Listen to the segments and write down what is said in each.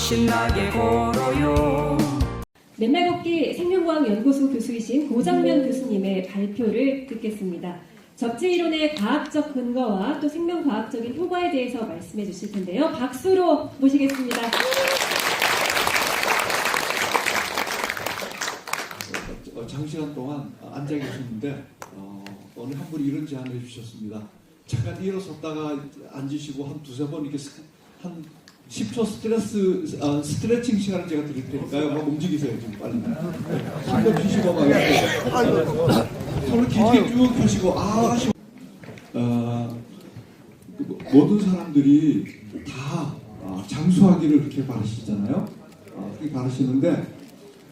신나게 걸어요. 맨날 걷기 생명과학연구소 교수이신 고정면 교수님의 발표를 듣겠습니다. 적지 이론의 과학적 근거와 또 생명과학적인 효과에 대해서 말씀해 주실 텐데요. 박수로 모시겠습니다. 장시간 동안 앉아 계셨는데 어느 한 분이 이런 제안을 해주셨습니다. 잠깐 일어섰다가 앉으시고 한 두세 번 이렇게 한 10초 스트레칭 시간을 제가 드릴 테니까요. 막 움직이세요. 좀 빨리. 한번 쉬시고 막 이렇게 손을 길게 쭉 펴시고 하시고 모든 사람들이 다 장수하기를 그렇게 바라시잖아요. 그렇게 바라시는데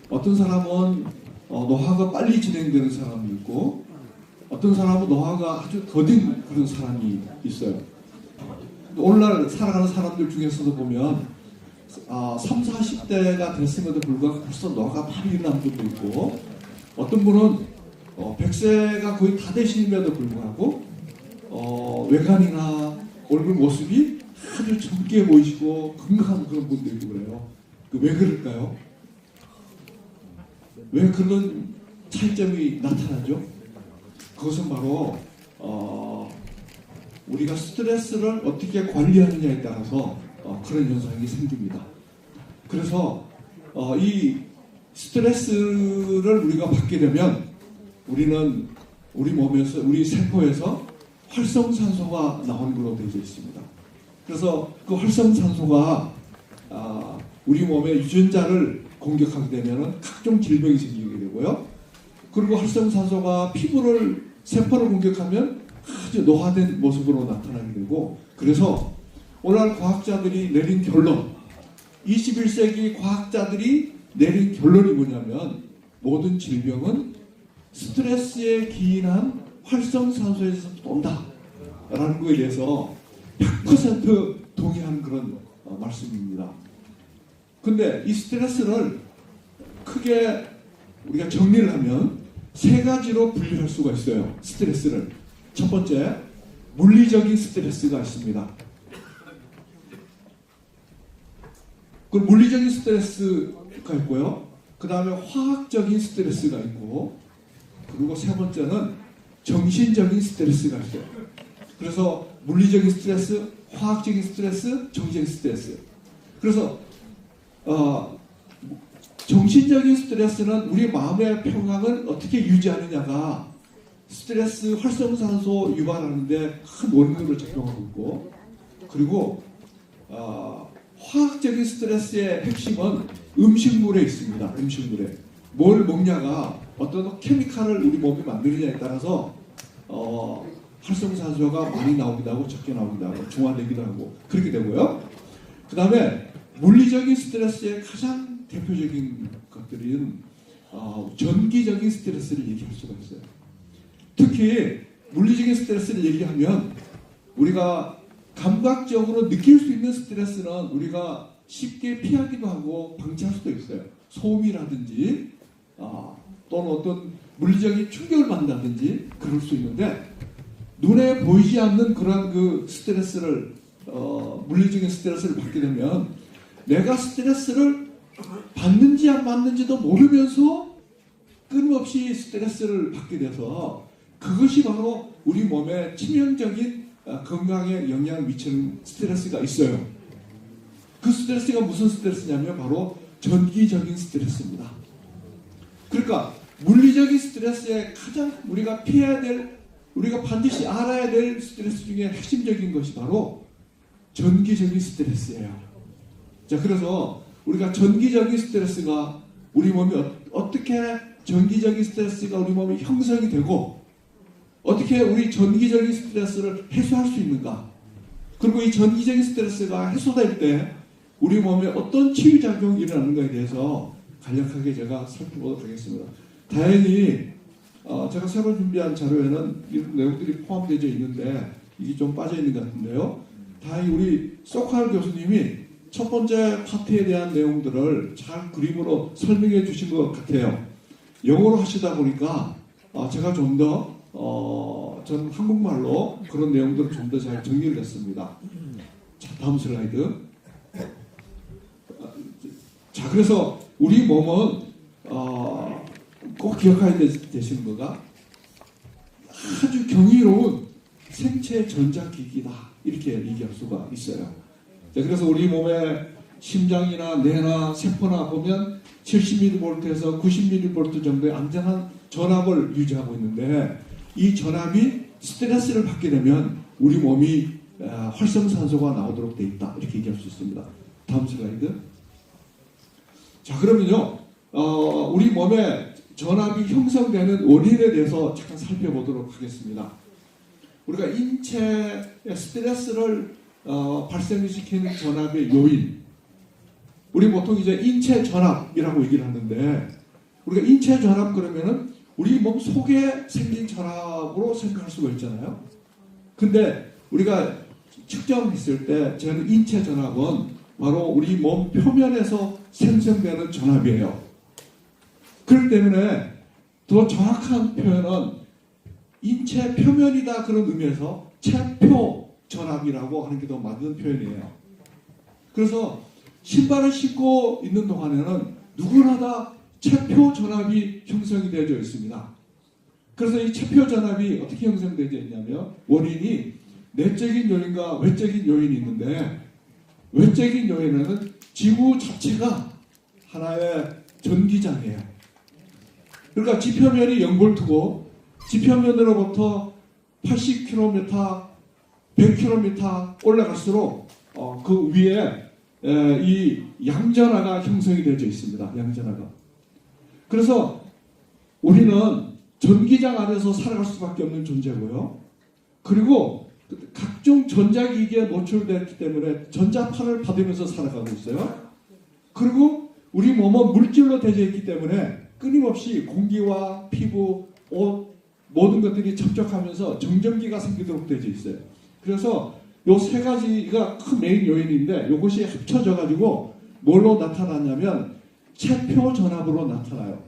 어떤 사람은 노화가 빨리 진행되는 사람이 있고 어떤 사람은 노화가 아주 더딘 그런 사람이 있어요. 오늘날 살아가는 사람들 중에서도 보면 3, 40대가 됐음에도 불구하고 벌써 노화가 많이 일어난 분도 있고 어떤 분은 100세가 거의 다 되심에도 불구하고 외관이나 얼굴 모습이 아주 젊게 보이시고 건강한 그런 분도 있고 그래요. 왜 그럴까요? 왜 그런 차이점이 나타나죠? 그것은 바로 우리가 스트레스를 어떻게 관리하느냐에 따라서 그런 현상이 생깁니다. 그래서 이 스트레스를 우리가 받게 되면 우리는 우리 몸에서 우리 세포에서 활성산소가 나오는 걸로 되어 있습니다. 그래서 그 활성산소가 우리 몸의 유전자를 공격하게 되면 각종 질병이 생기게 되고요. 그리고 활성산소가 피부를 세포를 공격하면 아주 노화된 모습으로 나타나게 되고 그래서 오늘날 과학자들이 내린 결론 21세기 과학자들이 내린 결론이 뭐냐면 모든 질병은 스트레스에 기인한 활성산소에서 온다 라는 거에 대해서 100% 동의하는 그런 말씀입니다. 근데 이 스트레스를 크게 우리가 정리를 하면 세 가지로 분류할 수가 있어요. 스트레스를. 첫 번째, 물리적인 스트레스가 있습니다. 그 물리적인 스트레스가 있고요. 그 다음에 화학적인 스트레스가 있고 그리고 세 번째는 정신적인 스트레스가 있어요. 그래서 물리적인 스트레스, 화학적인 스트레스, 정신적인 스트레스. 그래서 정신적인 스트레스는 우리 마음의 평강을 어떻게 유지하느냐가 스트레스 활성산소 유발하는데 큰 원인으로 작용하고 있고 그리고 화학적인 스트레스의 핵심은 음식물에 있습니다. 음식물에 뭘 먹냐가 어떤 케미칼을 우리 몸이 만드느냐에 따라서 활성산소가 많이 나오기도 하고 적게 나오기도 하고 중화되기도 하고 그렇게 되고요. 그 다음에 물리적인 스트레스의 가장 대표적인 것들은 전기적인 스트레스를 얘기할 수가 있어요. 특히 물리적인 스트레스를 얘기하면 우리가 감각적으로 느낄 수 있는 스트레스는 우리가 쉽게 피하기도 하고 방치할 수도 있어요. 소음이라든지 또는 어떤 물리적인 충격을 받는다든지 그럴 수 있는데 눈에 보이지 않는 그런 그 스트레스를 물리적인 스트레스를 받게 되면 내가 스트레스를 받는지 안 받는지도 모르면서 끊임없이 스트레스를 받게 돼서 그것이 바로 우리 몸에 치명적인 건강에 영향을 미치는 스트레스가 있어요. 그 스트레스가 무슨 스트레스냐면 바로 전기적인 스트레스입니다. 그러니까 물리적인 스트레스에 가장 우리가 피해야 될 우리가 반드시 알아야 될 스트레스 중에 핵심적인 것이 바로 전기적인 스트레스예요. 자, 그래서 우리가 전기적인 스트레스가 우리 몸이 어떻게 전기적인 스트레스가 우리 몸에 형성이 되고 어떻게 우리 전기적인 스트레스를 해소할 수 있는가 그리고 이 전기적인 스트레스가 해소될 때 우리 몸에 어떤 치유작용이 일어나는가에 대해서 간략하게 제가 살펴보도록 하겠습니다. 다행히 제가 새로 준비한 자료에는 이런 내용들이 포함되어 있는데 이게 좀 빠져 있는 것 같은데요. 다행히 우리 소칼 교수님이 첫 번째 파트에 대한 내용들을 잘 그림으로 설명해 주신 것 같아요. 영어로 하시다 보니까 제가 좀 더 저는 한국말로 그런 내용들을 좀 더 잘 정리를 했습니다. 자, 다음 슬라이드. 자, 그래서 우리 몸은 꼭 기억해야 되시는 거가 아주 경이로운 생체 전자기기다, 이렇게 얘기할 수가 있어요. 자, 그래서 우리 몸의 심장이나 뇌나 세포나 보면 70mV에서 90mV 정도의 안정한 전압을 유지하고 있는데, 이 전압이 스트레스를 받게 되면 우리 몸이 활성산소가 나오도록 돼 있다, 이렇게 얘기할 수 있습니다. 다음 슬라이드. 자, 그러면요, 우리 몸에 전압이 형성되는 원인에 대해서 잠깐 살펴보도록 하겠습니다. 우리가 인체의 스트레스를 발생시키는 전압의 요인, 우리 보통 이제 인체 전압이라고 얘기를 하는데, 우리가 인체 전압 그러면은 우리 몸 속에 생긴 전압으로 생각할 수가 있잖아요. 근데 우리가 측정했을 때 저는 인체 전압은 바로 우리 몸 표면에서 생성되는 전압이에요. 그렇기 때문에 더 정확한 표현은 인체 표면이다, 그런 의미에서 체표 전압이라고 하는 게 더 맞는 표현이에요. 그래서 신발을 신고 있는 동안에는 누구나 다 체표 전압이 형성이 되어져 있습니다. 그래서 이 체표 전압이 어떻게 형성되어 있냐면, 원인이 내적인 요인과 외적인 요인이 있는데, 외적인 요인은 지구 자체가 하나의 전기장이에요. 그러니까 지표면이 0V고 지표면으로부터 80km, 100km 올라갈수록 그 위에 이 양전하가 형성이 되어져 있습니다. 양전하가. 그래서 우리는 전기장 안에서 살아갈 수밖에 없는 존재고요. 그리고 각종 전자기기에 노출됐기 때문에 전자파를 받으면서 살아가고 있어요. 그리고 우리 몸은 물질로 되어 있기 때문에 끊임없이 공기와 피부, 옷, 모든 것들이 접촉하면서 정전기가 생기도록 되어 있어요. 그래서 요 세 가지가 큰 메인 요인인데, 이것이 합쳐져 가지고 뭘로 나타나냐면 체표 전압으로 나타나요.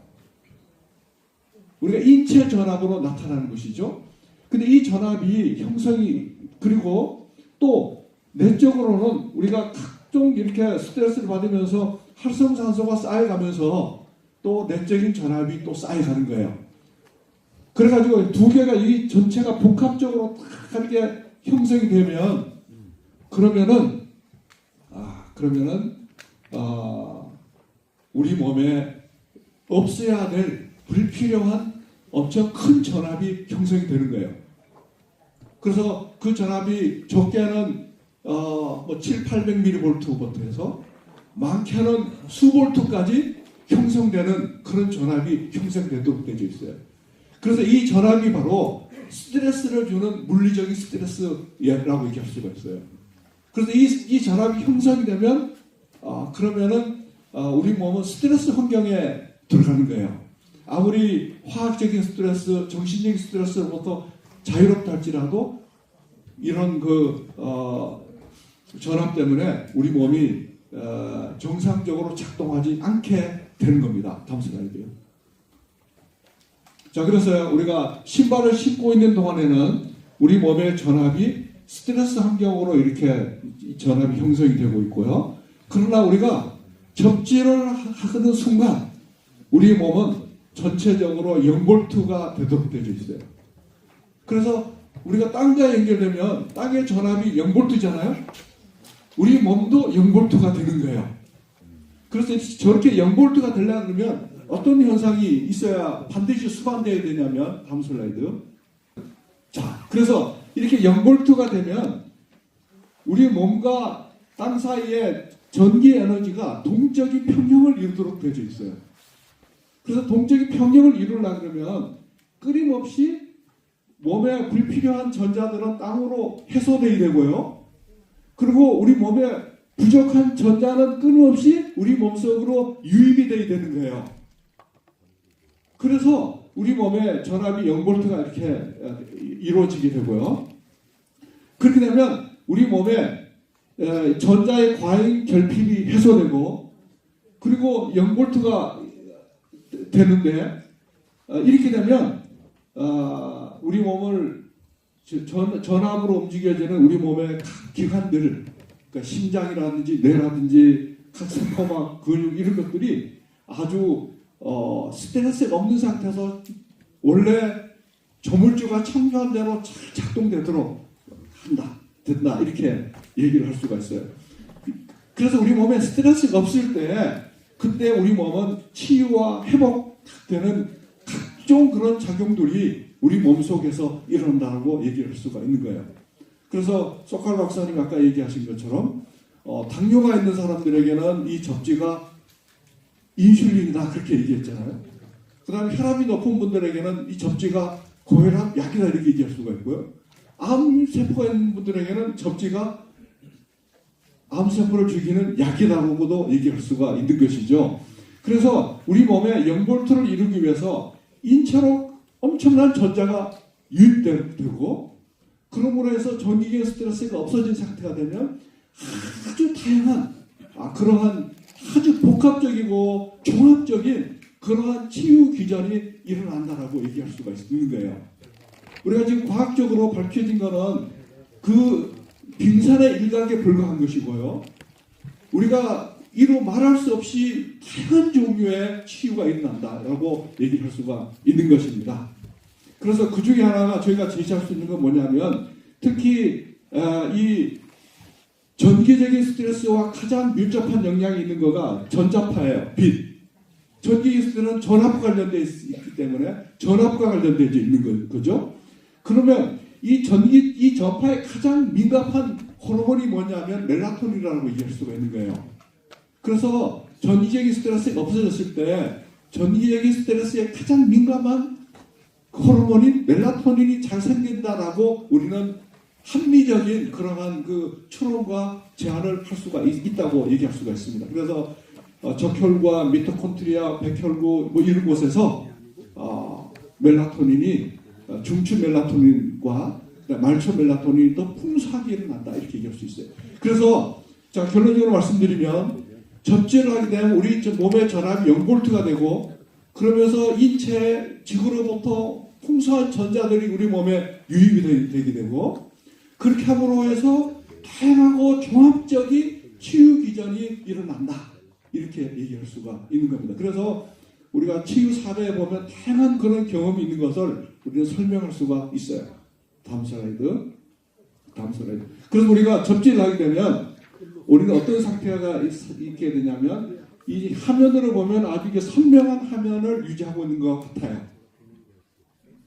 우리가 인체 전압으로 나타나는 것이죠. 근데 이 전압이 형성이, 그리고 또 내적으로는 우리가 각종 이렇게 스트레스를 받으면서 활성산소가 쌓여가면서 또 내적인 전압이 또 쌓여가는 거예요. 그래가지고 두 개가, 이 전체가 복합적으로 딱 이렇게 형성이 되면, 그러면은 우리 몸에 없어야 될 불필요한 엄청 큰 전압이 형성이 되는 거예요. 그래서 그 전압이 적게는 700-800mV부터 해서 많게는 수볼트까지 형성되는 그런 전압이 형성되도록 되어 있어요. 그래서 이 전압이 바로 스트레스를 주는 물리적인 스트레스라고 얘기할 수가 있어요. 그래서 이 전압이 형성이 되면 그러면은 우리 몸은 스트레스 환경에 들어가는 거예요. 아무리 화학적인 스트레스, 정신적인 스트레스로부터 자유롭다 할지라도 이런 전압 때문에 우리 몸이 정상적으로 작동하지 않게 되는 겁니다. 다음 슬라이드요. 자, 그래서 우리가 신발을 신고 있는 동안에는 우리 몸의 전압이 스트레스 환경으로 이렇게 전압이 형성이 되고 있고요. 그러나 우리가 접지를 하는 순간 우리 몸은 전체적으로 0V가 되도록 되어 있어요. 그래서 우리가 땅과 연결되면 땅의 전압이 0V잖아요. 우리 몸도 0V가 되는 거예요. 그래서 저렇게 0V가 되려면 그러면 어떤 현상이 있어야 반드시 수반되어야 되냐면, 다음 슬라이드. 자, 그래서 이렇게 0V가 되면 우리 몸과 땅 사이에 전기 에너지가 동적인 평형을 이루도록 되어 있어요. 그래서 동적인 평형을 이루려고 그러면 끊임없이 몸에 불필요한 전자들은 땅으로 해소되어야 되고요. 그리고 우리 몸에 부족한 전자는 끊임없이 우리 몸속으로 유입이 되어야 되는 거예요. 그래서 우리 몸에 전압이 0V가 이렇게 이루어지게 되고요. 그렇게 되면 우리 몸에 전자의 과잉 결핍이 해소되고, 그리고 0V가 되는데, 이렇게 되면 우리 몸을 전압으로 움직여지는 우리 몸의 각 기관들, 그러니까 심장이라든지 뇌라든지 세포막 근육 이런 것들이 아주 스트레스가 없는 상태에서 원래 조물주가 청소한 대로 잘 작동되도록 된다 이렇게 얘기를 할 수가 있어요. 그래서 우리 몸에 스트레스가 없을 때 그때 우리 몸은 치유와 회복되는 각종 그런 작용들이 우리 몸 속에서 일어난다고 얘기를 할 수가 있는 거예요. 그래서 소칼 박사님 아까 얘기하신 것처럼 당뇨가 있는 사람들에게는 이 접지가 인슐린이다 그렇게 얘기했잖아요. 그 다음에 혈압이 높은 분들에게는 이 접지가 고혈압 약이다 이렇게 얘기할 수가 있고요. 암세포가 있는 분들에게는 접지가 암세포를 죽이는 약이라고도 얘기할 수가 있는 것이죠. 그래서 우리 몸에 0볼트를 이루기 위해서 인체로 엄청난 전자가 유입되고 그러므로 해서 전기계 스트레스가 없어진 상태가 되면 아주 다양한 그러한 아주 복합적이고 종합적인 그러한 치유 기전이 일어난다라고 얘기할 수가 있는 거예요. 우리가 지금 과학적으로 밝혀진 거는 그 빙산의 일각에 불과한 것이고요. 우리가 이루 말할 수 없이 다양한 종류의 치유가 일어난다라고 얘기할 수가 있는 것입니다. 그래서 그 중에 하나가 저희가 제시할 수 있는 건 뭐냐면 특히 이 전기적인 스트레스와 가장 밀접한 영향이 있는 거가 전자파예요. 빛. 전기 스트레스는 전압과 관련되어 있기 때문에 전압과 관련되어 있는 거죠. 그러면 이 전파에 가장 민감한 호르몬이 뭐냐면 멜라토닌이라고 얘기할 수가 있는 거예요. 그래서 전기적인 스트레스가 없어졌을 때 전기적인 스트레스에 가장 민감한 호르몬인 멜라토닌이 잘 생긴다라고 우리는 합리적인 그러한 그 추론과 제안을 할 수가 있다고 얘기할 수가 있습니다. 그래서 적혈과 미토콘드리아, 백혈구 뭐 이런 곳에서 멜라토닌이 중추 멜라토닌과 말초 멜라토닌이 더 풍부하게 일어난다 이렇게 얘기할 수 있어요. 그래서 자 결론적으로 말씀드리면 접지를 하게 되면 우리 몸의 전압이 0볼트가 되고 그러면서 인체 지구로부터 풍부한 전자들이 우리 몸에 유입이 되게 되고 그렇게 함으로 해서 다양하고 종합적인 치유 기전이 일어난다 이렇게 얘기할 수가 있는 겁니다. 그래서 우리가 치유 사례에 보면 다양한 그런 경험이 있는 것을 우리는 설명할 수가 있어요. 다음 슬라이드. 그래서 우리가 접지를 하게 되면 우리는 어떤 상태가 있게 되냐면 이 화면으로 보면 아주 이게 선명한 화면을 유지하고 있는 것 같아요.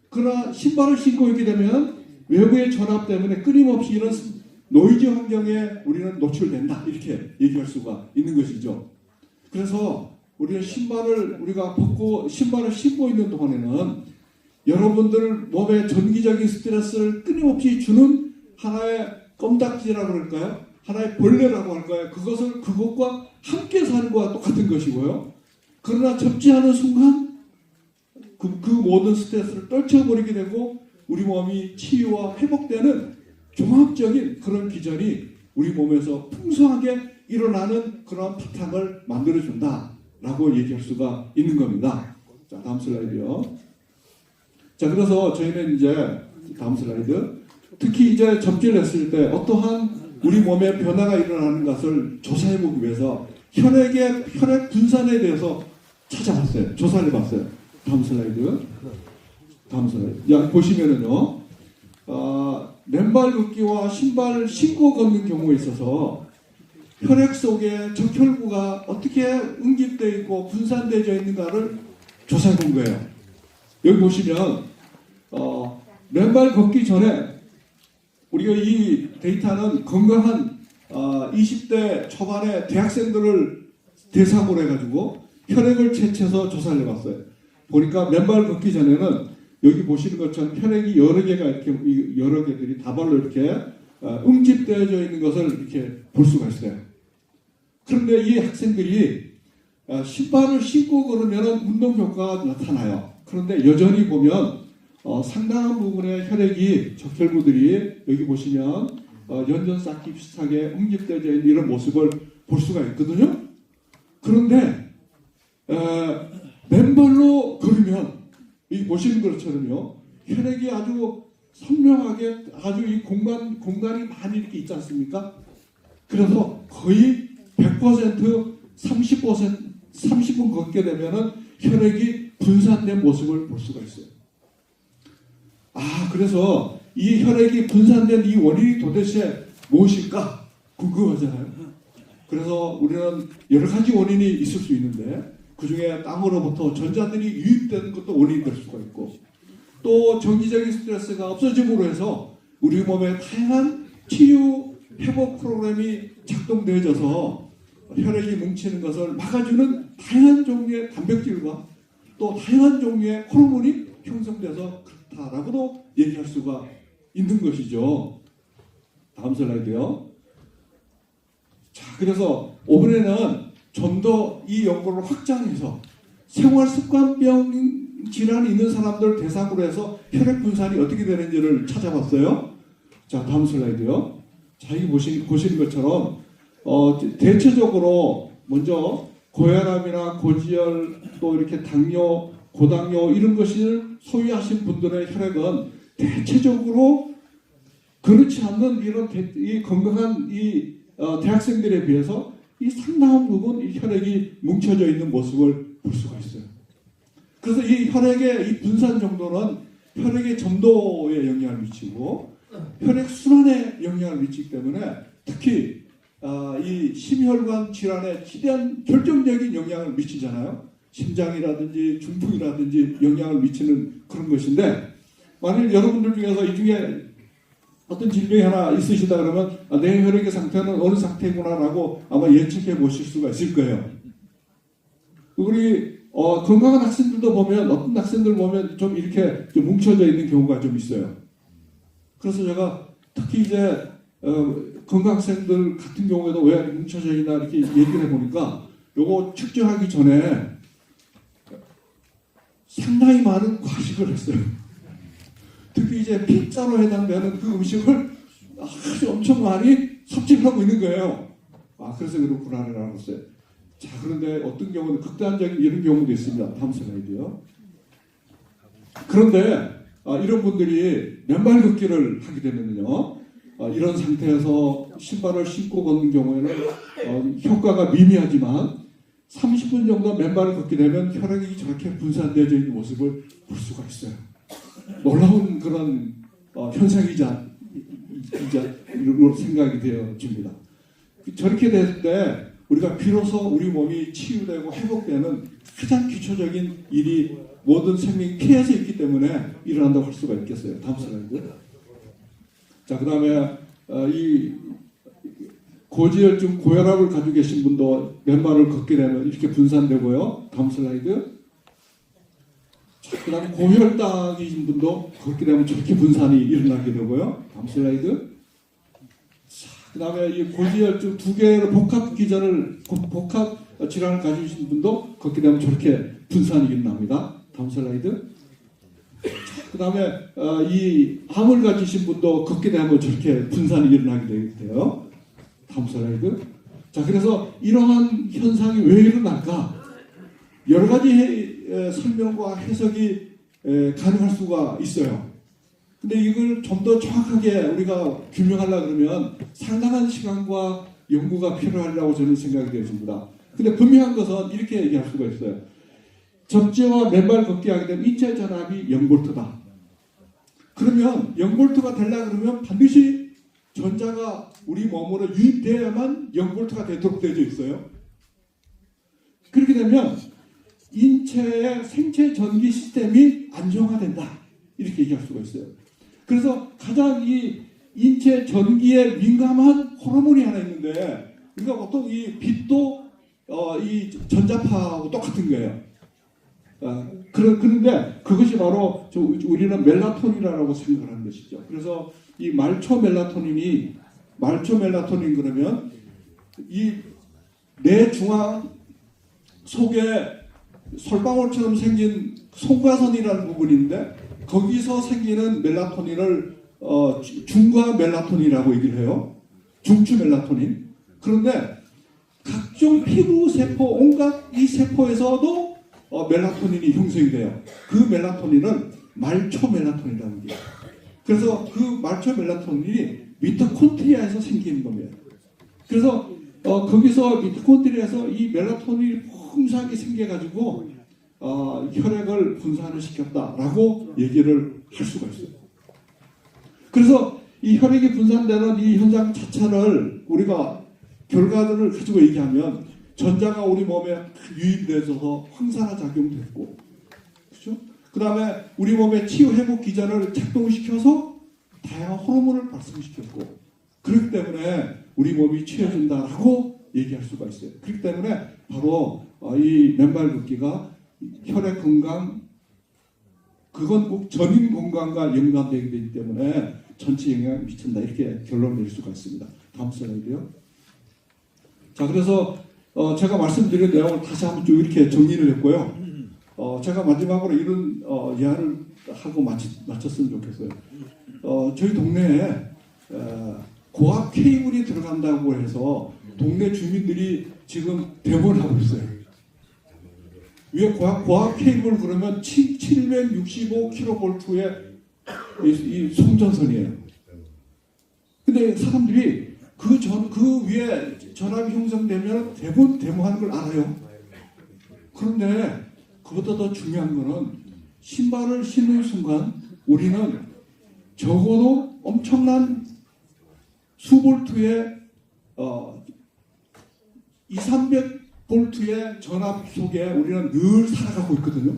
그러나 신발을 신고 있게 되면 외부의 전압 때문에 끊임없이 이런 노이즈 환경에 우리는 노출된다 이렇게 얘기할 수가 있는 것이죠. 그래서 우리는 우리가 벗고 신발을 신고 있는 동안에는 여러분들 몸에 전기적인 스트레스를 끊임없이 주는 하나의 껌딱지라고 할까요? 하나의 벌레라고 할까요? 그것과 함께 사는 것과 똑같은 것이고요. 그러나 접지하는 순간 그 모든 스트레스를 떨쳐버리게 되고 우리 몸이 치유와 회복되는 종합적인 그런 기전이 우리 몸에서 풍성하게 일어나는 그런 바탕을 만들어준다라고 얘기할 수가 있는 겁니다. 자, 다음 슬라이드요. 자, 그래서 저희는 이제 다음 슬라이드. 특히 이제 접지를 했을 때 어떠한 우리 몸에 변화가 일어나는 것을 조사해보기 위해서 혈액 분산에 대해서 찾아봤어요. 조사를 해봤어요. 다음 슬라이드. 보시면은요, 맨발 걷기와 신발을 신고 걷는 경우에 있어서 혈액 속에 적혈구가 어떻게 응집되어 있고 분산되어 있는가를 조사해 본 거예요. 여기 보시면 맨발 걷기 전에 우리가 이 데이터는 건강한 20대 초반의 대학생들을 대상으로 해가지고 혈액을 채취해서 조사를 해봤어요. 보니까 맨발 걷기 전에는 여기 보시는 것처럼 혈액이 여러 개가 이렇게 여러 개들이 다발로 이렇게 응집되어져 있는 것을 이렇게 볼 수가 있어요. 그런데 이 학생들이 신발을 신고 걸으면 운동 효과가 나타나요. 그런데 여전히 보면 상당한 부분의 혈액이 적혈구들이 여기 보시면 연전 쌓기 비슷하게 응집되어져 있는 이런 모습을 볼 수가 있거든요. 그런데 맨발로 걸으면 이 보시는 것처럼요 혈액이 아주 선명하게 아주 이 공간이 많이 이렇게 있지 않습니까? 그래서 거의 100% 30분 걷게 되면은 혈액이 분산된 모습을 볼 수가 있어요. 그래서 이 혈액이 분산된 이 원인이 도대체 무엇일까 궁금하잖아요. 그래서 우리는 여러 가지 원인이 있을 수 있는데 그 중에 땀으로부터 전자들이 유입되는 것도 원인이 될 수가 있고, 또 정기적인 스트레스가 없어짐으로 해서 우리 몸에 다양한 치유 회복 프로그램이 작동되어져서 혈액이 뭉치는 것을 막아주는 다양한 종류의 단백질과 또 다양한 종류의 호르몬이 형성돼서 그렇다라고도 얘기할 수가 있는 것이죠. 다음 슬라이드요. 자, 그래서 이번에는 좀 더 이 연구를 확장해서 생활습관병 질환이 있는 사람들 대상으로 해서 혈액 분산이 어떻게 되는지를 찾아봤어요. 자, 다음 슬라이드요. 자, 여기 보시는 것처럼 대체적으로 먼저 고혈압이나 고지혈 또 이렇게 당뇨, 고당뇨 이런 것을 소유하신 분들의 혈액은 대체적으로 그렇지 않는 이런 이 건강한 이 대학생들에 비해서 이 상당한 부분 이 혈액이 뭉쳐져 있는 모습을 볼 수가 있어요. 그래서 이 혈액의 이 분산 정도는 혈액의 점도에 영향을 미치고 혈액 순환에 영향을 미치기 때문에 특히 이 심혈관 질환에 기대한 결정적인 영향을 미치잖아요. 심장이라든지 중풍이라든지 영향을 미치는 그런 것인데, 만일 여러분들 중에서 이 중에 어떤 질병이 하나 있으시다 그러면 내 혈액의 상태는 어느 상태구나라고 아마 예측해 보실 수가 있을 거예요. 우리 건강한 학생들도 보면 어떤 학생들 보면 좀 이렇게 좀 뭉쳐져 있는 경우가 좀 있어요. 그래서 제가 특히 이제 건강 학생들 같은 경우에도 왜 뭉쳐져 있나 이렇게 얘기를 해보니까 요거 측정하기 전에 상당히 많은 과식을 했어요. 특히 이제 피자로 해당되는 그 음식을 아주 엄청 많이 섭취를 하고 있는 거예요. 그래서 그렇구나라고 했어요. 자, 그런데 어떤 경우는 극단적인 이런 경우도 있습니다. 다음 슬라이드요. 그런데 이런 분들이 맨발 걷기를 하게 되면요, 이런 상태에서 신발을 신고 걷는 경우에는 효과가 미미하지만 30분 정도 맨발을 걷게 되면 혈액이 저렇게 분산되어져 있는 모습을 볼 수가 있어요. 놀라운 그런 현상이자 이런 생각이 되어집니다. 저렇게 될 때 우리가 비로소 우리 몸이 치유되고 회복되는 가장 기초적인 일이 모든 생명이 피해서 있기 때문에 일어난다고 할 수가 있겠어요. 다음 슬라이드. 자, 그 다음에 이 고지혈증, 고혈압을 가지고 계신 분도 맨발을 걷게 되면 이렇게 분산되고요. 다음 슬라이드. 그 다음에 고혈당이신 분도 걷게 되면 저렇게 분산이 일어나게 되고요. 다음 슬라이드. 그 다음에 이 고지혈증 두 개의 복합 질환을 가지고 계신 분도 걷게 되면 저렇게 분산이 일어납니다. 다음 슬라이드. 그 다음에 이 암을 가지신 분도 걷게 되면 저렇게 분산이 일어나게 돼요. 다음 슬라이드. 자, 그래서 이러한 현상이 왜 일어날까? 여러 가지 설명과 해석이 가능할 수가 있어요. 근데 이걸 좀 더 정확하게 우리가 규명하려고 그러면 상당한 시간과 연구가 필요하다고 저는 생각이 되었습니다. 근데 분명한 것은 이렇게 얘기할 수가 있어요. 접지와 맨발 걷기 하게 되면 인체 전압이 0볼트다. 그러면 0볼트가 되려고 그러면 반드시 전자가 우리 몸으로 유입되어야만 0볼트가 되도록 되어 있어요. 그렇게 되면 인체의 생체 전기 시스템이 안정화된다. 이렇게 얘기할 수가 있어요. 그래서 가장 이 인체 전기에 민감한 호르몬이 하나 있는데, 우리가 보통 이 빛도 이 전자파하고 똑같은 거예요. 그런데 그것이 바로 우리는 멜라토닌이라고 생각을 하는 것이죠. 그래서 이 말초 멜라토닌 그러면 이 뇌 중앙 속에 솔방울처럼 생긴 송가선이라는 부분인데, 거기서 생기는 멜라토닌을 중과 멜라토닌이라고 얘기를 해요. 중추 멜라토닌. 그런데 각종 피부 세포, 온갖 이 세포에서도 멜라토닌이 형성이 돼요. 그 멜라토닌은 말초 멜라토닌이라는 게. 그래서 그 말초 멜라토닌이 미토콘드리아에서 생기는 겁니다. 그래서 거기서 미토콘드리아에서 이 멜라토닌이 풍성하게 생겨가지고 혈액을 분산을 시켰다라고 얘기를 할 수가 있어요. 그래서 이 혈액이 분산되는 이 현상 자체를 우리가 결과들을 가지고 얘기하면 전자가 우리 몸에 유입돼서 황산화 작용됐고, 그렇죠? 그 다음에 우리 몸의 치유 회복 기전을 작동시켜서 다양한 호르몬을 발생시켰고, 그렇기 때문에 우리 몸이 치유해진다라고 얘기할 수가 있어요. 그렇기 때문에 바로 이 맨발 걷기가 혈액 건강, 그건 꼭 전인 건강과 연관되기 되기 때문에 전체 영향을 미친다, 이렇게 결론을 내릴 수가 있습니다. 다음 슬라이드요. 자, 그래서 제가 말씀드린 내용을 다시 한번 쭉 이렇게 정리를 했고요. 제가 마지막으로 이런 예화를 하고 마쳤으면 좋겠어요. 저희 동네에 고압 케이블이 들어간다고 해서 동네 주민들이 지금 대모를 하고 있어요. 왜 고압 케이블 그러면 765kV의 이 송전선이에요. 근데 사람들이 그 위에 전압이 형성되면 대부분 데모하는 걸 알아요. 그런데 그보다 더 중요한 거는 신발을 신는 순간 우리는 적어도 엄청난 수볼트의 200~300볼트의 전압 속에 우리는 늘 살아가고 있거든요.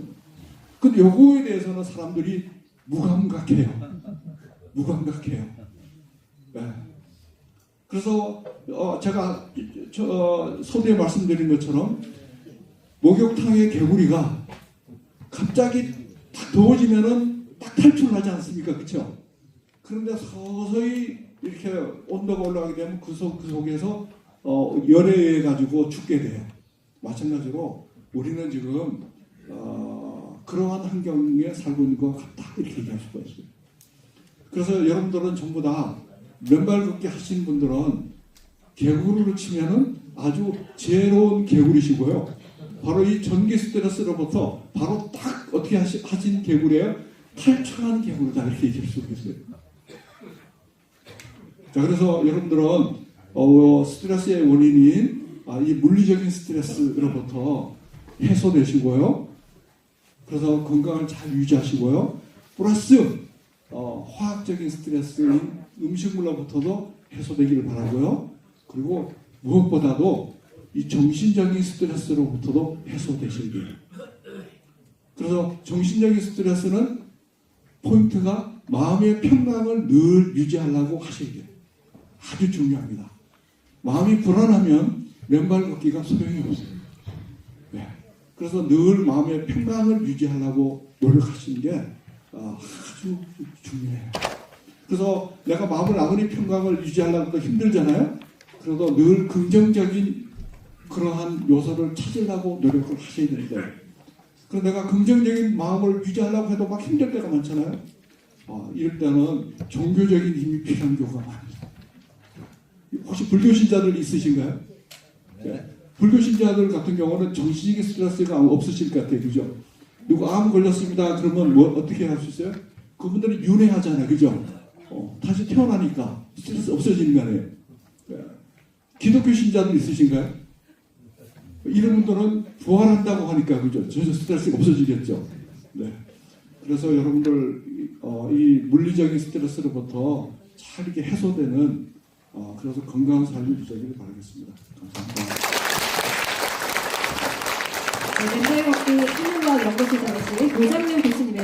근데 요거에 대해서는 사람들이 무감각해요. 네. 그래서 제가 서두에 말씀드린 것처럼 목욕탕의 개구리가 갑자기 딱 더워지면은 딱 탈출하지 않습니까? 그렇죠? 그런데 서서히 이렇게 온도가 올라가게 되면 그 속에서 열에 가지고 죽게 돼요. 마찬가지로 우리는 지금 그러한 환경에 살고 있는 것 같다, 이렇게 얘기할 수가 있어요. 그래서 여러분들은 전부 다 맨발 걷기 하시는 분들은 개구리로 치면은 아주 지혜로운 개구리시고요. 바로 이 전기 스트레스로부터 바로 딱 어떻게 하신 개구리예요? 탈출한 개구리다, 이렇게 얘기할 수 있어요. 자, 그래서 여러분들은 스트레스의 원인인 이 물리적인 스트레스로부터 해소되시고요. 그래서 건강을 잘 유지하시고요. 플러스 화학적인 스트레스인 음식물로부터도 해소되기를 바라고요. 그리고 무엇보다도 이 정신적인 스트레스로부터도 해소되시길 바랍니다. 그래서 정신적인 스트레스는 포인트가 마음의 평강을 늘 유지하려고 하셔야 돼요. 아주 중요합니다. 마음이 불안하면 맨발 걷기가 소용이 없어요. 네. 그래서 늘 마음의 평강을 유지하려고 노력하시는 게 아주 중요해요. 그래서 내가 마음을 아무리 평강을 유지하려고 힘들잖아요. 그래도 늘 긍정적인 그러한 요소를 찾으려고 노력을 하셔야 되는데, 그래서 내가 긍정적인 마음을 유지하려고 해도 막 힘들 때가 많잖아요. 이럴 때는 종교적인 힘이 필요한 경우가 많아요. 혹시 불교 신자들 있으신가요? 네. 불교 신자들 같은 경우는 정신적인 스트레스가 없으실 것 같아요. 그죠? 누구 암 걸렸습니다. 그러면 어떻게 할 수 있어요? 그분들은 윤회하잖아요. 그죠? 다시 태어나니까 스트레스 없어지는 거 아니에요. 네. 기독교 신자들 있으신가요? 이런 분들은 부활한다고 하니까, 그죠? 저 스트레스가 없어지겠죠. 네. 그래서 여러분들, 이 물리적인 스트레스로부터 잘 이렇게 해소되는, 그래서 건강한 삶을 유지하기를 바라겠습니다. 감사합니다. 네, 맨발 걷기 생명과학 연구소장이신 고장면 교수님의